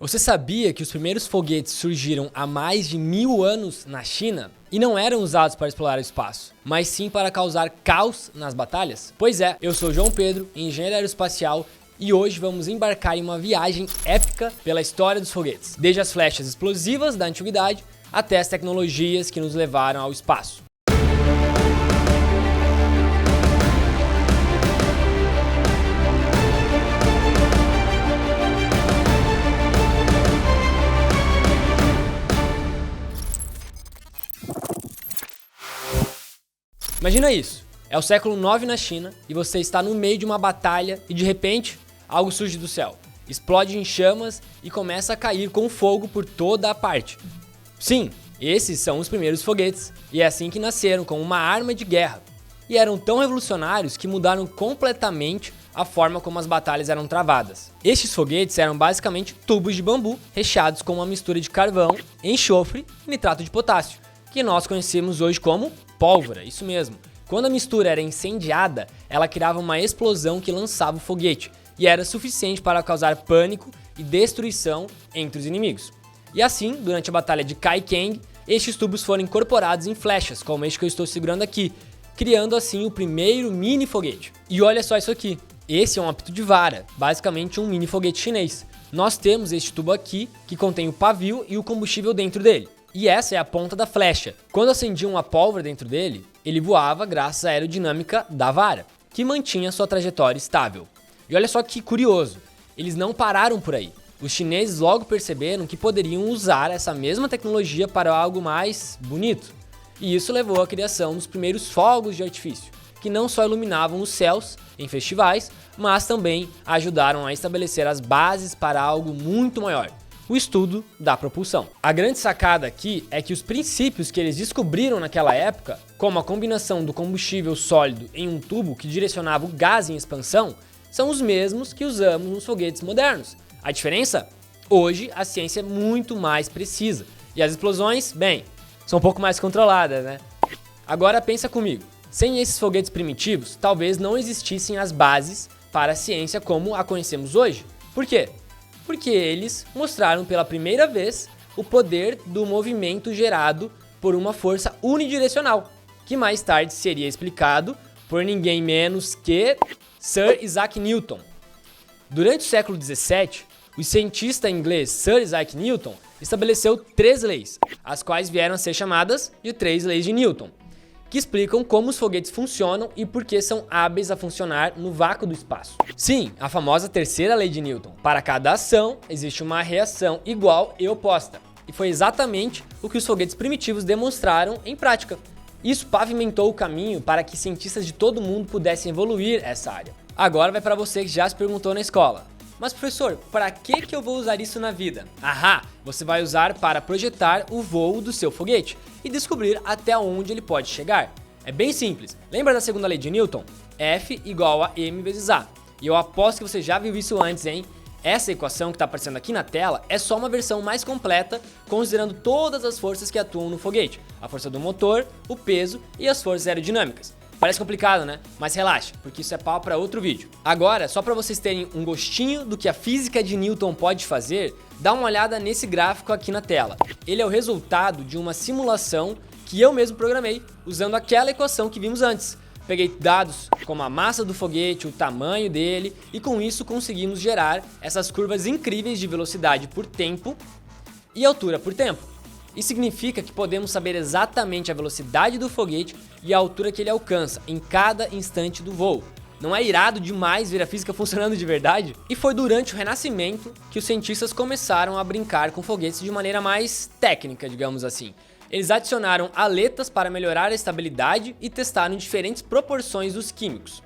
Você sabia que os primeiros foguetes surgiram há mais de 1000 anos na China? E não eram usados para explorar o espaço, mas sim para causar caos nas batalhas? Pois é, eu sou João Pedro, engenheiro aeroespacial, e hoje vamos embarcar em uma viagem épica pela história dos foguetes, desde as flechas explosivas da antiguidade até as tecnologias que nos levaram ao espaço. Imagina isso, é o século 9 na China e você está no meio de uma batalha e de repente algo surge do céu, explode em chamas e começa a cair com fogo por toda a parte. Sim, esses são os primeiros foguetes e é assim que nasceram, como uma arma de guerra. E eram tão revolucionários que mudaram completamente a forma como as batalhas eram travadas. Estes foguetes eram basicamente tubos de bambu recheados com uma mistura de carvão, enxofre e nitrato de potássio, que nós conhecemos hoje como pólvora, isso mesmo. Quando a mistura era incendiada, ela criava uma explosão que lançava o foguete, e era suficiente para causar pânico e destruição entre os inimigos. E assim, durante a batalha de Kai Kang, estes tubos foram incorporados em flechas, como este que eu estou segurando aqui, criando assim o primeiro mini foguete. E olha só isso aqui, esse é um apito de vara, basicamente um mini foguete chinês. Nós temos este tubo aqui, que contém o pavio e o combustível dentro dele. E essa é a ponta da flecha. Quando acendia uma pólvora dentro dele, ele voava graças à aerodinâmica da vara, que mantinha sua trajetória estável. E olha só que curioso, eles não pararam por aí. Os chineses logo perceberam que poderiam usar essa mesma tecnologia para algo mais bonito. E isso levou à criação dos primeiros fogos de artifício, que não só iluminavam os céus em festivais, mas também ajudaram a estabelecer as bases para algo muito maior: o estudo da propulsão. A grande sacada aqui é que os princípios que eles descobriram naquela época, como a combinação do combustível sólido em um tubo que direcionava o gás em expansão, são os mesmos que usamos nos foguetes modernos. A diferença? Hoje a ciência é muito mais precisa e as explosões, bem, são um pouco mais controladas, né? Agora pensa comigo, sem esses foguetes primitivos, talvez não existissem as bases para a ciência como a conhecemos hoje. Por quê? Porque eles mostraram pela primeira vez o poder do movimento gerado por uma força unidirecional, que mais tarde seria explicado por ninguém menos que Sir Isaac Newton. Durante o século XVII, o cientista inglês Sir Isaac Newton estabeleceu 3 leis, as quais vieram a ser chamadas de 3 leis de Newton, que explicam como os foguetes funcionam e por que são hábeis a funcionar no vácuo do espaço. Sim, a famosa terceira lei de Newton. Para cada ação, existe uma reação igual e oposta. E foi exatamente o que os foguetes primitivos demonstraram em prática. Isso pavimentou o caminho para que cientistas de todo mundo pudessem evoluir essa área. Agora vai para você que já se perguntou na escola: mas professor, para que eu vou usar isso na vida? Ahá, você vai usar para projetar o voo do seu foguete e descobrir até onde ele pode chegar. É bem simples, lembra da segunda lei de Newton? F igual a m vezes a. E eu aposto que você já viu isso antes, hein? Essa equação que está aparecendo aqui na tela é só uma versão mais completa, considerando todas as forças que atuam no foguete: a força do motor, o peso e as forças aerodinâmicas. Parece complicado, né? Mas relaxa, porque isso é pau para outro vídeo. Agora, só para vocês terem um gostinho do que a física de Newton pode fazer, dá uma olhada nesse gráfico aqui na tela. Ele é o resultado de uma simulação que eu mesmo programei, usando aquela equação que vimos antes. Peguei dados como a massa do foguete, o tamanho dele, e com isso conseguimos gerar essas curvas incríveis de velocidade por tempo e altura por tempo. Isso significa que podemos saber exatamente a velocidade do foguete e a altura que ele alcança em cada instante do voo. Não é irado demais ver a física funcionando de verdade? E foi durante o Renascimento que os cientistas começaram a brincar com foguetes de maneira mais técnica, digamos assim. Eles adicionaram aletas para melhorar a estabilidade e testaram diferentes proporções dos químicos.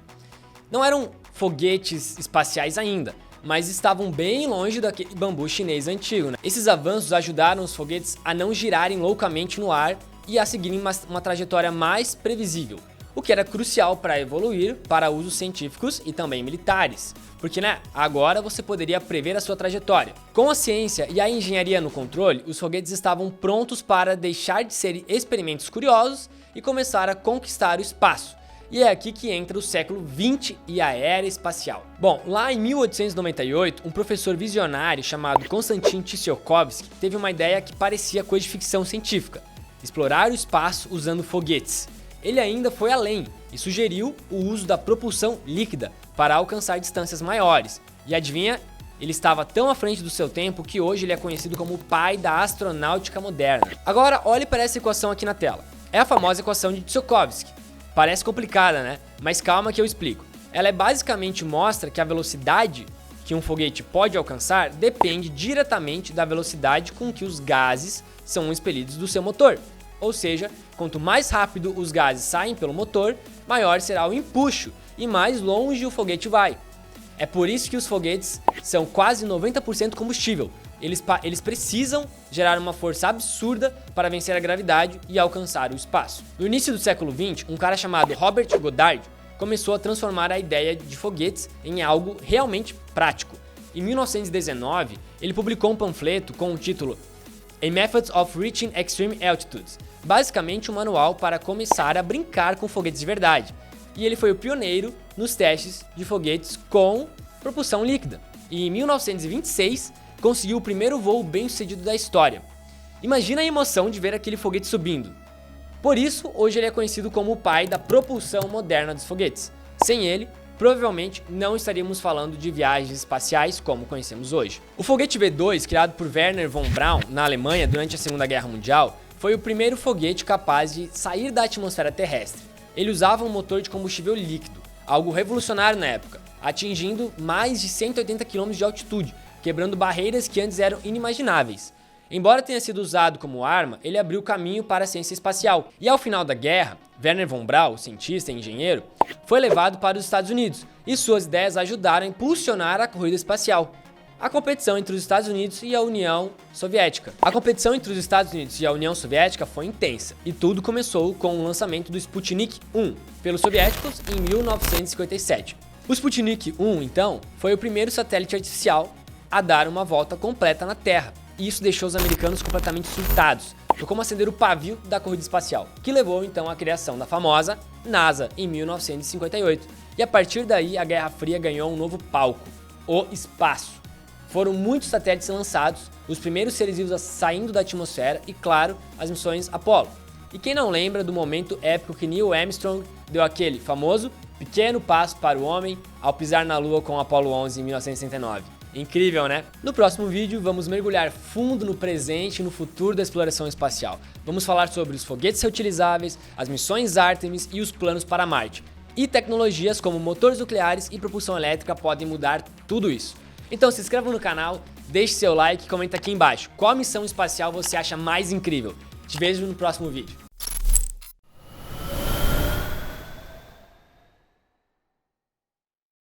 Não eram foguetes espaciais ainda, mas estavam bem longe daquele bambu chinês antigo, né? Esses avanços ajudaram os foguetes a não girarem loucamente no ar e a seguirem uma trajetória mais previsível, o que era crucial para evoluir para usos científicos e também militares, porque agora você poderia prever a sua trajetória. Com a ciência e a engenharia no controle, os foguetes estavam prontos para deixar de ser experimentos curiosos e começar a conquistar o espaço. E é aqui que entra o século XX e a era espacial. Bom, lá em 1898, um professor visionário chamado Konstantin Tsiolkovsky teve uma ideia que parecia coisa de ficção científica: explorar o espaço usando foguetes. Ele ainda foi além e sugeriu o uso da propulsão líquida para alcançar distâncias maiores. E adivinha? Ele estava tão à frente do seu tempo que hoje ele é conhecido como o pai da astronáutica moderna. Agora, olhe para essa equação aqui na tela. É a famosa equação de Tsiolkovsky. Parece complicada, né? Mas calma que eu explico. Ela basicamente mostra que a velocidade que um foguete pode alcançar depende diretamente da velocidade com que os gases são expelidos do seu motor. Ou seja, quanto mais rápido os gases saem pelo motor, maior será o empuxo e mais longe o foguete vai. É por isso que os foguetes são quase 90% combustível. Eles precisam gerar uma força absurda para vencer a gravidade e alcançar o espaço. No início do século XX, um cara chamado Robert Goddard começou a transformar a ideia de foguetes em algo realmente prático. Em 1919, ele publicou um panfleto com o título A Method of Reaching Extreme Altitudes, basicamente um manual para começar a brincar com foguetes de verdade. E ele foi o pioneiro nos testes de foguetes com propulsão líquida. E em 1926, conseguiu o primeiro voo bem-sucedido da história. Imagina a emoção de ver aquele foguete subindo. Por isso, hoje ele é conhecido como o pai da propulsão moderna dos foguetes. Sem ele, provavelmente não estaríamos falando de viagens espaciais como conhecemos hoje. O foguete V2, criado por Wernher von Braun na Alemanha durante a Segunda Guerra Mundial, foi o primeiro foguete capaz de sair da atmosfera terrestre. Ele usava um motor de combustível líquido, algo revolucionário na época, atingindo mais de 180 km de altitude, quebrando barreiras que antes eram inimagináveis. Embora tenha sido usado como arma, ele abriu caminho para a ciência espacial. E ao final da guerra, Wernher von Braun, cientista e engenheiro, foi levado para os Estados Unidos e suas ideias ajudaram a impulsionar a corrida espacial. A competição entre os Estados Unidos e a União Soviética. A competição entre os Estados Unidos e a União Soviética foi intensa, e tudo começou com o lançamento do Sputnik 1 pelos soviéticos em 1957. O Sputnik 1, então, foi o primeiro satélite artificial a dar uma volta completa na Terra, e isso deixou os americanos completamente surtados. Foi como acender o pavio da corrida espacial, que levou então à criação da famosa NASA em 1958. E a partir daí a Guerra Fria ganhou um novo palco, o espaço. Foram muitos satélites lançados, os primeiros seres vivos saindo da atmosfera e, claro, as missões Apollo. E quem não lembra do momento épico que Neil Armstrong deu aquele famoso pequeno passo para o homem ao pisar na Lua com o Apollo 11 em 1969. Incrível, né? No próximo vídeo vamos mergulhar fundo no presente e no futuro da exploração espacial. Vamos falar sobre os foguetes reutilizáveis, as missões Artemis e os planos para Marte. E tecnologias como motores nucleares e propulsão elétrica podem mudar tudo isso. Então se inscreva no canal, deixe seu like e comenta aqui embaixo qual missão espacial você acha mais incrível. Te vejo no próximo vídeo.